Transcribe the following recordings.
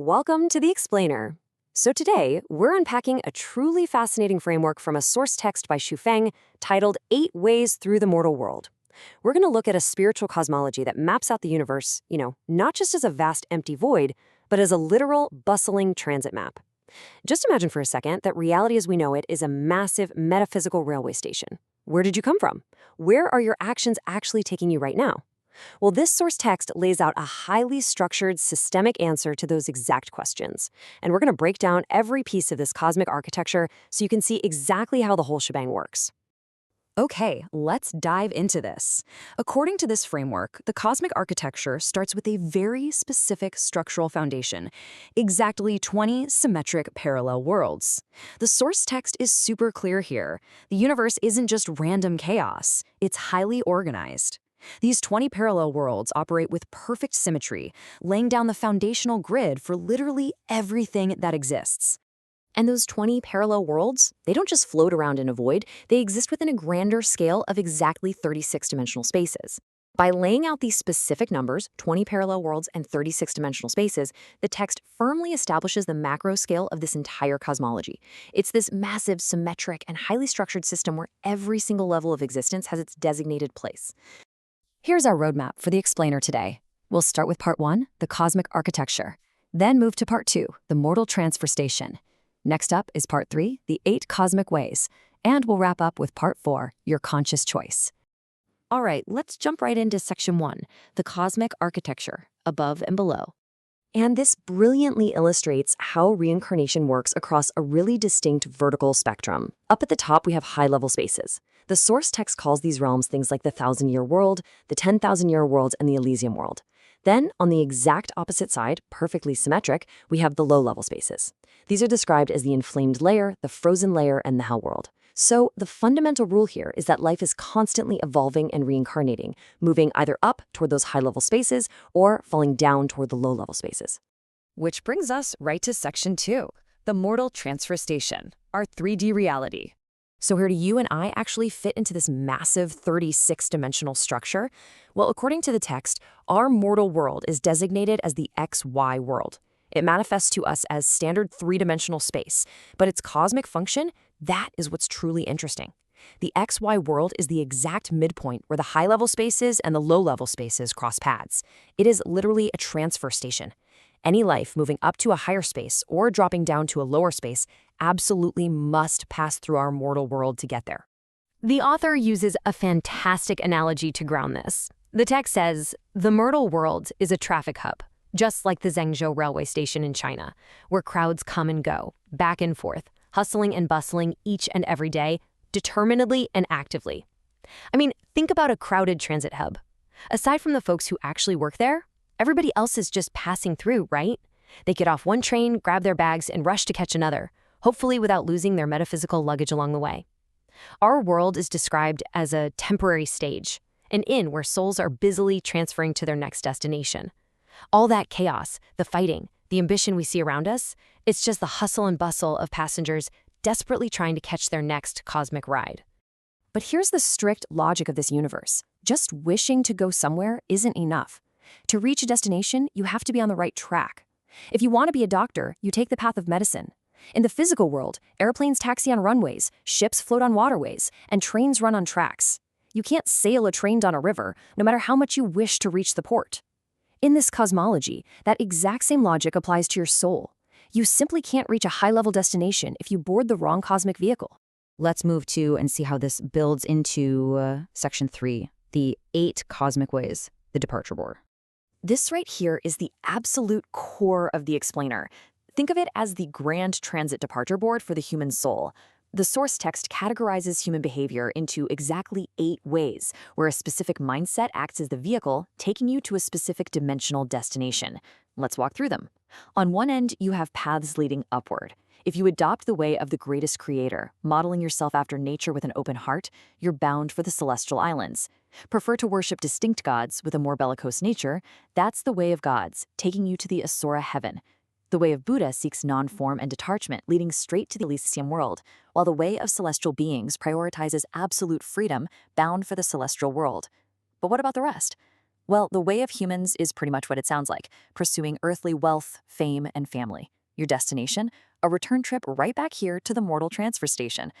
Welcome to The Explainer. So today, we're unpacking a truly fascinating framework from a source text by Xu Feng titled 8 Ways Through the Mortal World. We're going to look at a spiritual cosmology that maps out the universe, not just as a vast empty void, but as a literal, bustling transit map. Just imagine for a second that reality as we know it is a massive metaphysical railway station. Where did you come from? Where are your actions actually taking you right now? Well, this source text lays out a highly structured, systemic answer to those exact questions. And we're going to break down every piece of this cosmic architecture so you can see exactly how the whole shebang works. Okay, let's dive into this. According to this framework, the cosmic architecture starts with a very specific structural foundation, exactly 20 symmetric parallel worlds. The source text is super clear here. The universe isn't just random chaos, it's highly organized. These 20 parallel worlds operate with perfect symmetry, laying down the foundational grid for literally everything that exists. And those 20 parallel worlds, they don't just float around in a void, they exist within a grander scale of exactly 36-dimensional spaces. By laying out these specific numbers, 20 parallel worlds and 36-dimensional spaces, the text firmly establishes the macro scale of this entire cosmology. It's this massive, symmetric, and highly structured system where every single level of existence has its designated place. Here's our roadmap for the explainer today. We'll start with part 1, the cosmic architecture. Then move to part 2, the mortal transfer station. Next up is part 3, the 8 cosmic ways. And we'll wrap up with part 4, your conscious choice. All right, let's jump right into section 1, the cosmic architecture, above and below. And this brilliantly illustrates how reincarnation works across a really distinct vertical spectrum. Up at the top, we have high-level spaces. The source text calls these realms things like the 1,000-year world, the 10,000-year world, and the Elysium world. Then, on the exact opposite side, perfectly symmetric, we have the low-level spaces. These are described as the inflamed layer, the frozen layer, and the hell world. So, the fundamental rule here is that life is constantly evolving and reincarnating, moving either up toward those high-level spaces or falling down toward the low-level spaces. Which brings us right to section 2, the mortal transfer station, our 3D reality. So where do you and I actually fit into this massive 36-dimensional structure? Well, according to the text, our mortal world is designated as the XY world. It manifests to us as standard 3-dimensional space, but its cosmic function, that is what's truly interesting. The XY world is the exact midpoint where the high-level spaces and the low-level spaces cross paths. It is literally a transfer station. Any life moving up to a higher space or dropping down to a lower space absolutely must pass through our mortal world to get there. The author uses a fantastic analogy to ground this. The text says, the mortal world is a traffic hub, just like the Zhengzhou railway station in China, where crowds come and go, back and forth, hustling and bustling each and every day, determinedly and actively. I mean, think about a crowded transit hub. Aside from the folks who actually work there, everybody else is just passing through, right? They get off one train, grab their bags, and rush to catch another, hopefully without losing their metaphysical luggage along the way. Our world is described as a temporary stage, an inn where souls are busily transferring to their next destination. All that chaos, the fighting, the ambition we see around us, it's just the hustle and bustle of passengers desperately trying to catch their next cosmic ride. But here's the strict logic of this universe. Just wishing to go somewhere isn't enough. To reach a destination, you have to be on the right track. If you want to be a doctor, you take the path of medicine. In the physical world, airplanes taxi on runways, ships float on waterways, and trains run on tracks. You can't sail a train down a river, no matter how much you wish to reach the port. In this cosmology, that exact same logic applies to your soul. You simply can't reach a high-level destination if you board the wrong cosmic vehicle. Let's move to and see how this builds into section 3, the 8 cosmic ways, the departure board. This right here is the absolute core of the explainer. Think of it as the grand transit departure board for the human soul. The source text categorizes human behavior into exactly 8 ways, where a specific mindset acts as the vehicle, taking you to a specific dimensional destination. Let's walk through them. On one end, you have paths leading upward. If you adopt the way of the greatest creator, modeling yourself after nature with an open heart, you're bound for the celestial islands. Prefer to worship distinct gods with a more bellicose nature, that's the way of gods, taking you to the Asura heaven. The way of Buddha seeks non-form and detachment, leading straight to the Elysium world, while the way of celestial beings prioritizes absolute freedom, bound for the celestial world. But what about the rest? Well, the way of humans is pretty much what it sounds like, pursuing earthly wealth, fame, and family. Your destination? A return trip right back here to the mortal transfer station.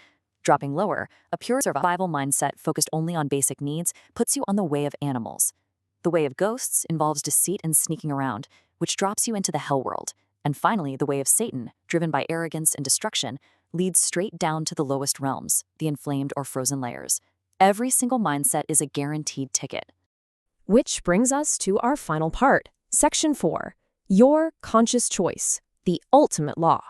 Dropping lower, a pure survival mindset focused only on basic needs puts you on the way of animals. The way of ghosts involves deceit and sneaking around, which drops you into the hell world. And finally, the way of Satan, driven by arrogance and destruction, leads straight down to the lowest realms, the inflamed or frozen layers. Every single mindset is a guaranteed ticket. Which brings us to our final part, Section 4, Your Conscious Choice, the Ultimate Law.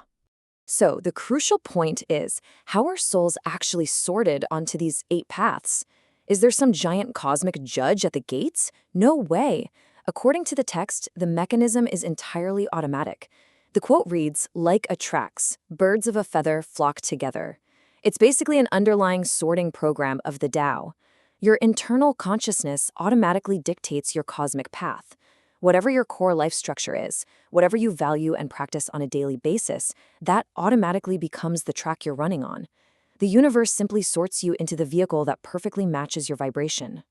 So the crucial point is, how are souls actually sorted onto these 8 paths? Is there some giant cosmic judge at the gates? No way. According to the text, the mechanism is entirely automatic. The quote reads, "Like attracts, birds of a feather flock together." It's basically an underlying sorting program of the Tao. Your internal consciousness automatically dictates your cosmic path. Whatever your core life structure is, whatever you value and practice on a daily basis, that automatically becomes the track you're running on. The universe simply sorts you into the vehicle that perfectly matches your vibration.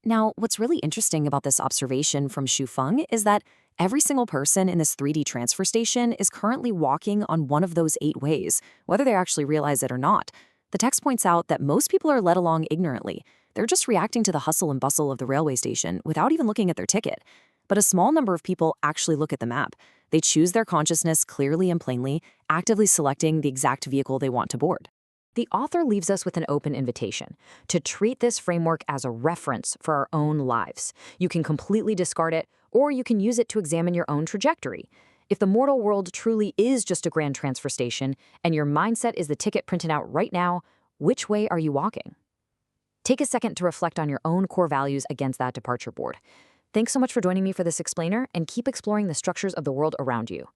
Now, what's really interesting about this observation from Xu Feng is that every single person in this 3D transfer station is currently walking on one of those 8 ways, whether they actually realize it or not. The text points out that most people are led along ignorantly. They're just reacting to the hustle and bustle of the railway station without even looking at their ticket. But a small number of people actually look at the map. They choose their consciousness clearly and plainly, actively selecting the exact vehicle they want to board. The author leaves us with an open invitation to treat this framework as a reference for our own lives. You can completely discard it, or you can use it to examine your own trajectory. If the mortal world truly is just a grand transfer station, and your mindset is the ticket printed out right now, which way are you walking? Take a second to reflect on your own core values against that departure board. Thanks so much for joining me for this explainer, and keep exploring the structures of the world around you.